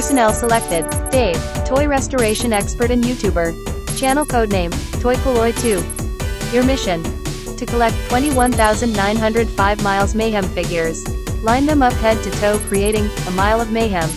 Personnel selected: Dave, toy restoration expert and YouTuber. Channel codename: Toy Polloi 2. Your mission: to collect 21,905 Miles Mayhem figures. Line them up head to toe, creating a Mile of Mayhem.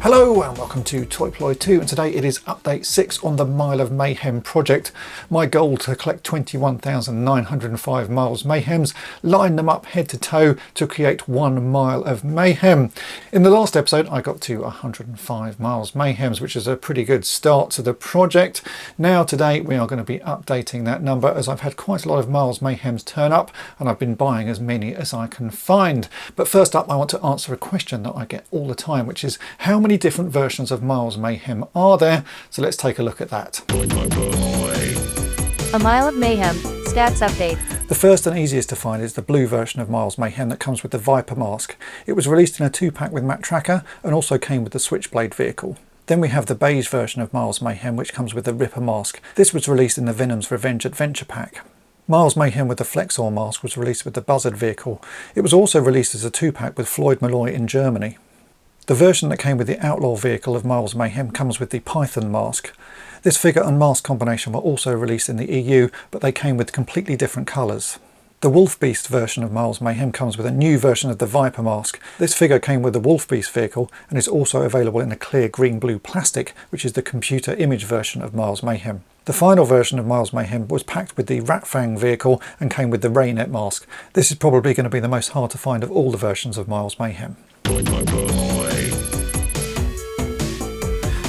Hello and welcome to Toy Polloi 2, and today it is update 6 on the Mile of Mayhem project. My goal to collect 21,905 Miles Mayhems, line them up head to toe to create 1 Mile of Mayhem. In the last episode I got to 105 Miles Mayhems, which is a pretty good start to the project. Now today we are going to be updating that number, as I've had quite a lot of Miles Mayhems turn up and I've been buying as many as I can find. But first up I want to answer a question that I get all the time, which is how many different versions of Miles Mayhem are there? So let's take a look at that. A Mile of Mayhem stats update. The first and easiest to find is the blue version of Miles Mayhem that comes with the Viper mask. It was released in a 2-pack with Matt Tracker and also came with the Switchblade vehicle. Then we have the beige version of Miles Mayhem, which comes with the Ripper mask. This was released in the Venom's Revenge Adventure pack. Miles Mayhem with the Flexor mask was released with the Buzzard vehicle. It was also released as a 2-pack with Floyd Malloy in Germany. The version that came with the Outlaw vehicle of Miles Mayhem comes with the Python mask. This figure and mask combination were also released in the EU, but they came with completely different colours. The Wolf Beast version of Miles Mayhem comes with a new version of the Viper mask. This figure came with the Wolf Beast vehicle and is also available in a clear green-blue plastic, which is the computer image version of Miles Mayhem. The final version of Miles Mayhem was packed with the Ratfang vehicle and came with the Raynet mask. This is probably going to be the most hard to find of all the versions of Miles Mayhem.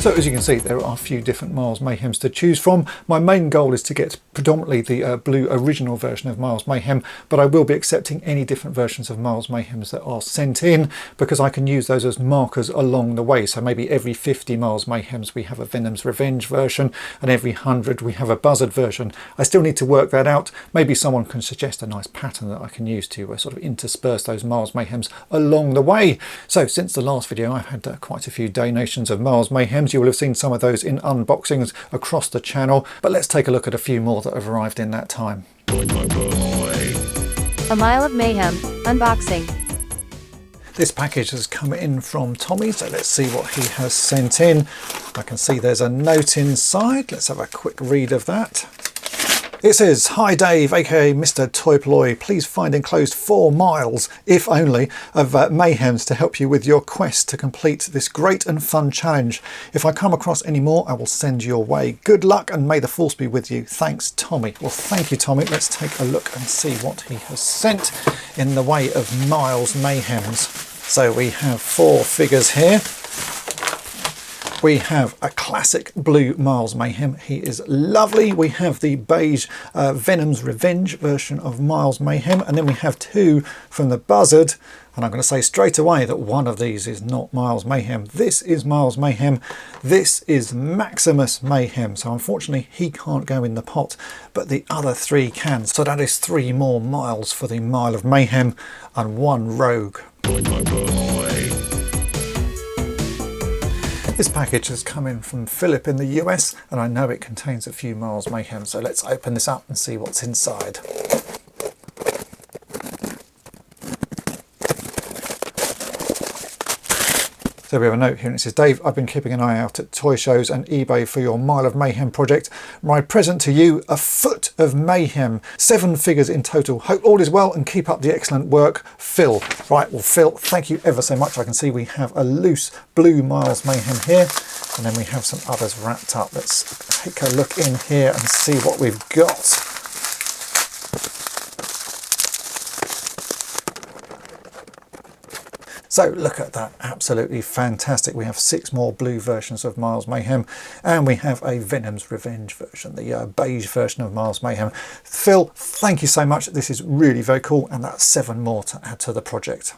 So as you can see, there are a few different Miles Mayhems to choose from. My main goal is to get predominantly the blue original version of Miles Mayhem, but I will be accepting any different versions of Miles Mayhems that are sent in, because I can use those as markers along the way. So maybe every 50 Miles Mayhems we have a Venom's Revenge version, and every 100 we have a Buzzard version. I still need to work that out. Maybe someone can suggest a nice pattern that I can use to sort of intersperse those Miles Mayhems along the way. So since the last video I've had quite a few donations of Miles Mayhems. You will have seen some of those in unboxings across the channel, but let's take a look at a few more that have arrived in that time. A Mile of Mayhem unboxing. This package has come in from Tommy, so let's see what he has sent in. I can see there's a note inside. Let's have a quick read of that. It says, "Hi Dave, aka Mr. Toy Polloi, please find enclosed 4 miles, if only, of Mayhems to help you with your quest to complete this great and fun challenge. If I come across any more, I will send your way. Good luck and may the force be with you. Thanks, Tommy." Well, thank you, Tommy. Let's take a look and see what he has sent in the way of Miles Mayhems. So we have 4 figures here. We have a classic blue Miles Mayhem. He is lovely. We have the beige Venom's Revenge version of Miles Mayhem. And then we have 2 from the Buzzard. And I'm going to say straight away that one of these is not Miles Mayhem. This is Miles Mayhem. This is Maximus Mayhem. So unfortunately he can't go in the pot, but the other 3 can. So that is 3 more miles for the Mile of Mayhem and 1 rogue. This package has come in from Philip in the US, and I know it contains a few Miles Mayhem, so let's open this up and see what's inside. So we have a note here and it says, "Dave, I've been keeping an eye out at toy shows and eBay for your Mile of Mayhem project. My present to you, a foot of mayhem. 7 figures in total. Hope all is well and keep up the excellent work, Phil." Right, well Phil, thank you ever so much. I can see we have a loose blue Miles Mayhem here, and then we have some others wrapped up. Let's take a look in here and see what we've got. So look at that, absolutely fantastic. We have 6 more blue versions of Miles Mayhem, and we have a Venom's Revenge version, the beige version of Miles Mayhem. Phil, thank you so much. This is really very cool, and that's 7 more to add to the project.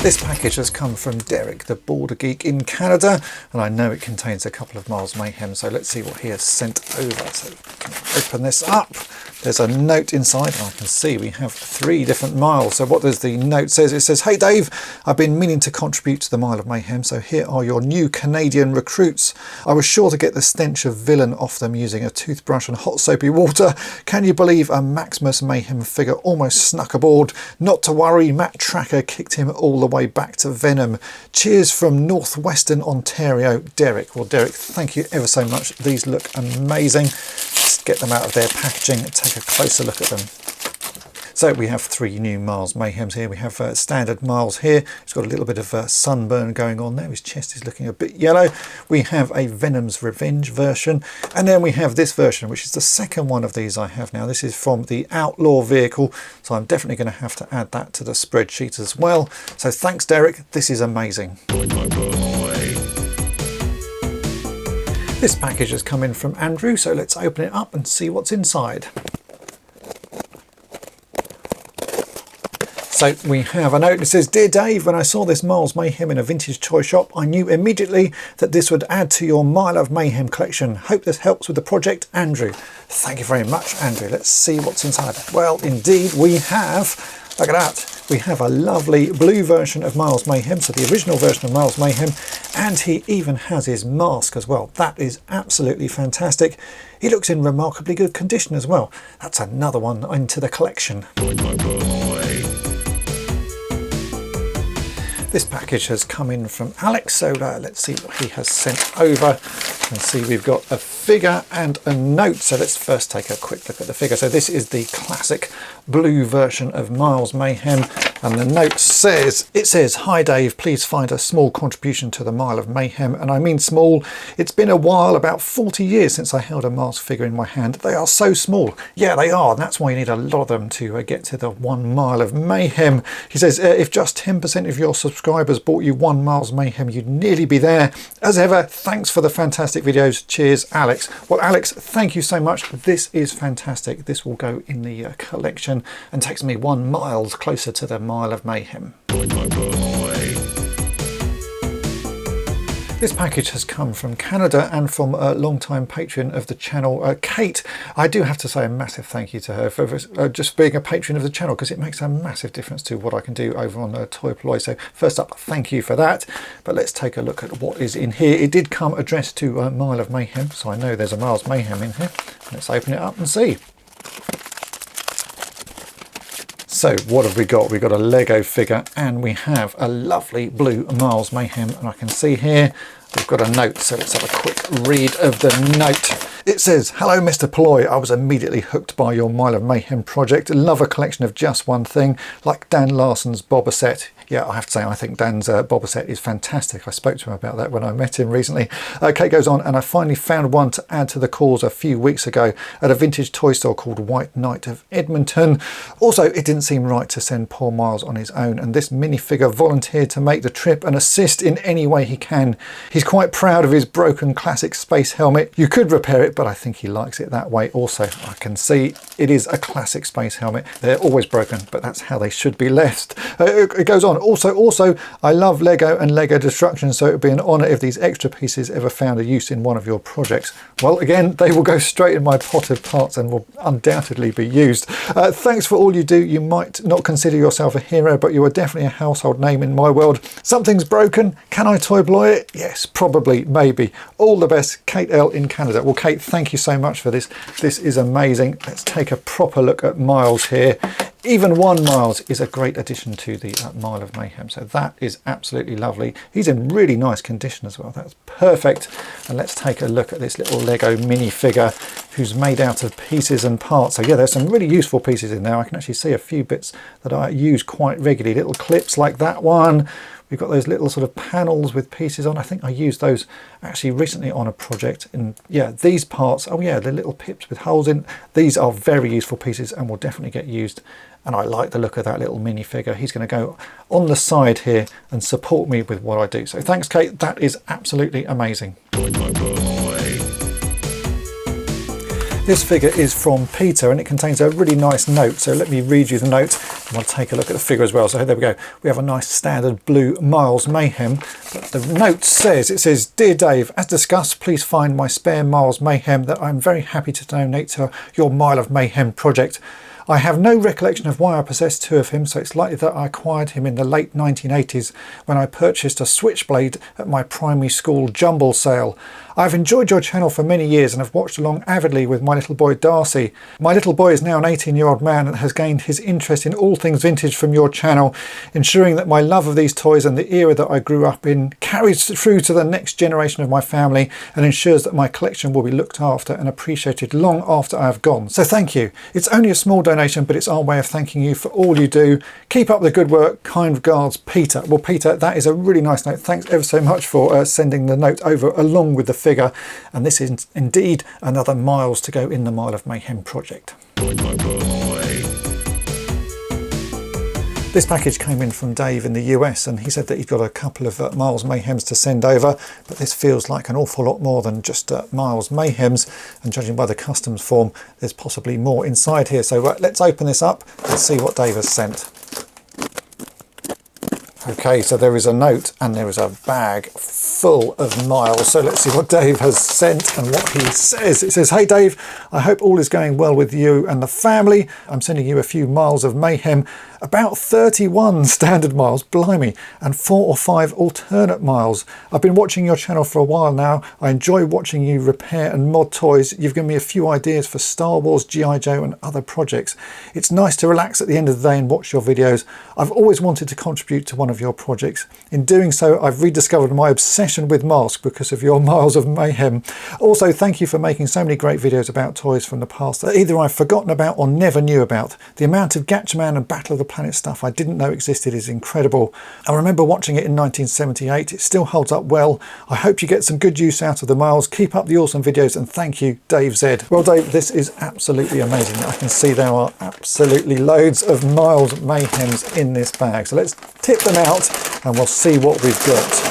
This package has come from Derek, the Border Geek in Canada, and I know it contains a couple of Miles Mayhem, so let's see what he has sent over. So we can open this up. There's a note inside, and I can see we have 3 different miles. So what does the note say? It says, "Hey Dave, I've been meaning to contribute to the Mile of Mayhem, so here are your new Canadian recruits. I was sure to get the stench of villain off them using a toothbrush and hot soapy water. Can you believe a Maximus Mayhem figure almost snuck aboard? Not to worry, Matt Tracker kicked him all the way back to Venom. Cheers from northwestern Ontario, Derek." Well, Derek, thank you ever so much. These look amazing. Let's get them out of their packaging and take a closer look at them. So we have 3 new Miles Mayhems here. We have standard Miles here. He's got a little bit of sunburn going on there. His chest is looking a bit yellow. We have a Venom's Revenge version. And then we have this version, which is the second one of these I have now. This is from the Outlaw vehicle. So I'm definitely going to have to add that to the spreadsheet as well. So thanks, Derek. This is amazing. This package has come in from Andrew. So let's open it up and see what's inside. So we have a note that says, "Dear Dave, when I saw this Miles Mayhem in a vintage toy shop, I knew immediately that this would add to your Mile of Mayhem collection. Hope this helps with the project, Andrew." Thank you very much, Andrew. Let's see what's inside. Well, indeed we have. Look at that. We have a lovely blue version of Miles Mayhem, so the original version of Miles Mayhem, and he even has his mask as well. That is absolutely fantastic. He looks in remarkably good condition as well. That's another one into the collection. This package has come in from Alex, so let's see what he has sent over. You can see we've got a figure and a note, so let's first take a quick look at the figure. So this is the classic blue version of Miles Mayhem, and the note says, "Hi Dave, please find a small contribution to the Mile of Mayhem, and I mean small. It's been a while, about 40 years since I held a Miles figure in my hand. They are so small." Yeah, they are, and that's why you need a lot of them to get to the 1 Mile of Mayhem. He says, "If just 10% of your subscribers bought you 1 Miles Mayhem, you'd nearly be there. As ever, thanks for the fantastic videos. Cheers, Alex." Well, Alex, thank you so much. This is fantastic. This will go in the collection and takes me 1 mile closer to the Mile of Mayhem. This package has come from Canada and from a long-time patron of the channel, Kate. I do have to say a massive thank you to her for just being a patron of the channel, because it makes a massive difference to what I can do over on Toy Polloi. So first up, thank you for that. But let's take a look at what is in here. It did come addressed to Mile of Mayhem, so I know there's a Miles Mayhem in here. Let's open it up and see. So what have we got? We've got a Lego figure, and we have a lovely blue Miles Mayhem, and I can see here we've got a note, so let's have a quick read of the note. It says, "Hello Mr. Polloi, I was immediately hooked by your Mile of Mayhem project. Love a collection of just one thing, like Dan Larson's Boba set." Yeah, I have to say, I think Dan's Boba set is fantastic. I spoke to him about that when I met him recently. Kate goes on, "And I finally found one to add to the cause a few weeks ago at a vintage toy store called White Knight of Edmonton. Also, it didn't seem right to send poor Miles on his own, and this minifigure volunteered to make the trip and assist in any way he can. He's quite proud of his broken classic space helmet. You could repair it, but I think he likes it that way also." I can see it is a classic space helmet. They're always broken, but that's how they should be left. It goes on. Also, I love Lego and Lego destruction, so it would be an honour if these extra pieces ever found a use in one of your projects. Well, again, they will go straight in my pot of parts and will undoubtedly be used. Thanks for all you do. You might not consider yourself a hero, but you are definitely a household name in my world. Something's broken. Can I Toy Polloi it? Yes, probably, maybe. All the best, Kate L in Canada. Well, Kate, thank you so much for this. This is amazing. Let's take a proper look at Miles here. Even 1 Miles is a great addition to the Mile of Mayhem, so that is absolutely lovely. He's in really nice condition as well. That's perfect. And let's take a look at this little Lego minifigure who's made out of pieces and parts. So yeah, there's some really useful pieces in there. I can actually see a few bits that I use quite regularly. Little clips like that one. We've got those little sort of panels with pieces on. I think I used those actually recently on a project. And yeah, these parts, oh yeah, the little pips with holes in. These are very useful pieces and will definitely get used. And I like the look of that little minifigure. He's going to go on the side here and support me with what I do. So thanks, Kate. That is absolutely amazing. This figure is from Peter and it contains a really nice note. So let me read you the note and we'll take a look at the figure as well. So there we go. We have a nice standard blue Miles Mayhem. But the note says, it says, "Dear Dave, as discussed, please find my spare Miles Mayhem that I'm very happy to donate to your Mile of Mayhem project. I have no recollection of why I possess two of him, so it's likely that I acquired him in the late 1980s when I purchased a Switchblade at my primary school jumble sale. I've enjoyed your channel for many years and have watched along avidly with my little boy Darcy. My little boy is now an 18-year-old man and has gained his interest in all things vintage from your channel, ensuring that my love of these toys and the era that I grew up in carries through to the next generation of my family and ensures that my collection will be looked after and appreciated long after I have gone. So thank you. It's only a small donation, but it's our way of thanking you for all you do. Keep up the good work. Kind regards, Peter." Well, Peter, that is a really nice note. Thanks ever so much for sending the note over along with the figure, and this is indeed another Miles to go in the Mile of Mayhem project. This package came in from Dave in the US and he said that he's got a couple of Miles Mayhems to send over, but this feels like an awful lot more than just Miles Mayhems, and judging by the customs form there's possibly more inside here. So let's open this up and see what Dave has sent. Okay, so there is a note and there is a bag full of Miles. So let's see what Dave has sent and what he says. It says, "Hey Dave, I hope all is going well with you and the family. I'm sending you a few Miles of Mayhem, about 31 standard Miles, blimey, and 4 or 5 alternate Miles. I've been watching your channel for a while now. I enjoy watching you repair and mod toys. You've given me a few ideas for Star Wars, G.I. Joe and other projects. It's nice to relax at the end of the day and watch your videos. I've always wanted to contribute to one of your projects. In doing so, I've rediscovered my obsession with masks because of your Miles of Mayhem. Also, thank you for making so many great videos about toys from the past that either I've forgotten about or never knew about. The amount of Gatchaman and Battle of the Planet stuff I didn't know existed is incredible. I remember watching it in 1978. It still holds up well. I hope you get some good use out of the Miles. Keep up the awesome videos and thank you, Dave Z." Well, Dave, this is absolutely amazing. I can see there are absolutely loads of Miles Mayhems in this bag. So let's tip them out and we'll see what we've got.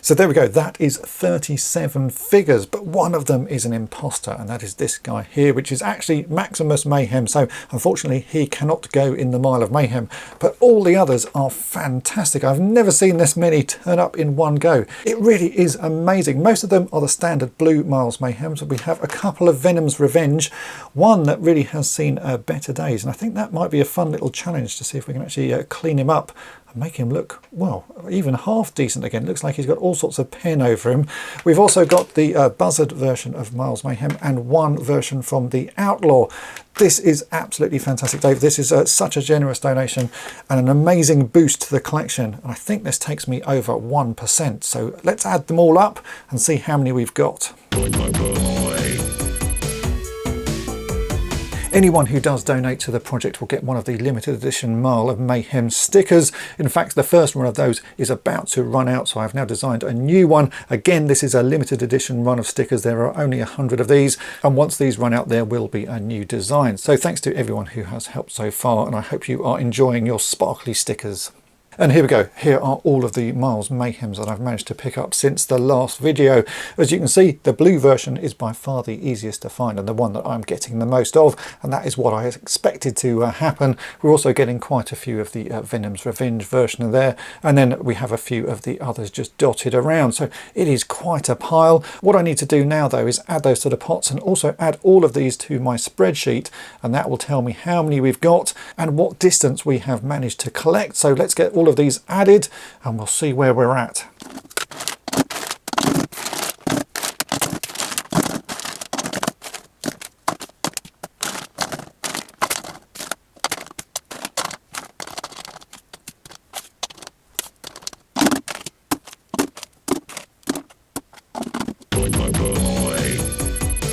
So there we go, that is 37 figures, but one of them is an imposter, and that is this guy here, which is actually Maximus Mayhem. So unfortunately he cannot go in the Mile of Mayhem, but all the others are fantastic. I've never seen this many turn up in one go. It really is amazing. Most of them are the standard blue Miles Mayhems. We have a couple of Venom's Revenge, one that really has seen better days, and I think that might be a fun little challenge to see if we can actually clean him up and make him look, well, even half decent again. Looks like he's got all sorts of pen over him. We've also got the Buzzard version of Miles Mayhem and one version from the Outlaw. This is absolutely fantastic, Dave. This is such a generous donation and an amazing boost to the collection. And I think this takes me over 1%. So let's add them all up and see how many we've got. Anyone who does donate to the project will get one of the limited edition Mile of Mayhem stickers. In fact, the first one of those is about to run out, so I've now designed a new one. Again, this is a limited edition run of stickers. There are only 100 of these, and once these run out, there will be a new design. So thanks to everyone who has helped so far, and I hope you are enjoying your sparkly stickers. And here we go. Here are all of the Miles Mayhems that I've managed to pick up since the last video. As you can see, the blue version is by far the easiest to find and the one that I'm getting the most of, and that is what I expected to happen. We're also getting quite a few of the Venom's Revenge version there, and then we have a few of the others just dotted around. So it is quite a pile. What I need to do now though is add those to the pots and also add all of these to my spreadsheet, and that will tell me how many we've got and what distance we have managed to collect. So let's get all of these added and we'll see where we're at.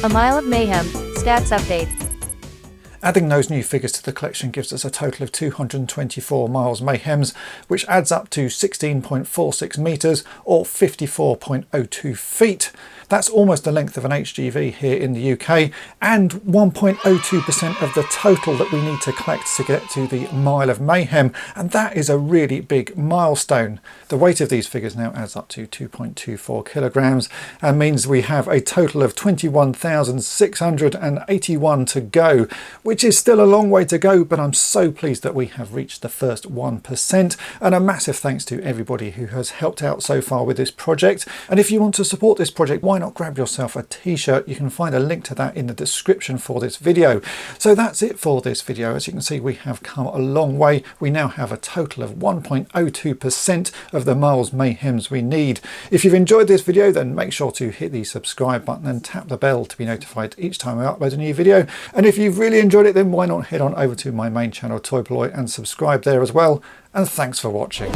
A Mile of Mayhem, stats update. Adding those new figures to the collection gives us a total of 224 Miles Mayhems, which adds up to 16.46 metres or 54.02 feet. That's almost the length of an HGV here in the UK, and 1.02% of the total that we need to collect to get to the Mile of Mayhem, and that is a really big milestone. The weight of these figures now adds up to 2.24 kilograms and means we have a total of 21,681 to go, which is still a long way to go, but I'm so pleased that we have reached the first 1%, and a massive thanks to everybody who has helped out so far with this project. And if you want to support this project, why not grab yourself a t-shirt? You can find a link to that in the description for this video. So that's it for this video. As you can see, we have come a long way. We now have a total of 1.02% of the Miles Mayhems we need. If you've enjoyed this video, then make sure to hit the subscribe button and tap the bell to be notified each time I upload a new video. And if you've really enjoyed it, then why not head on over to my main channel, Toy Polloi, and subscribe there as well. And thanks for watching.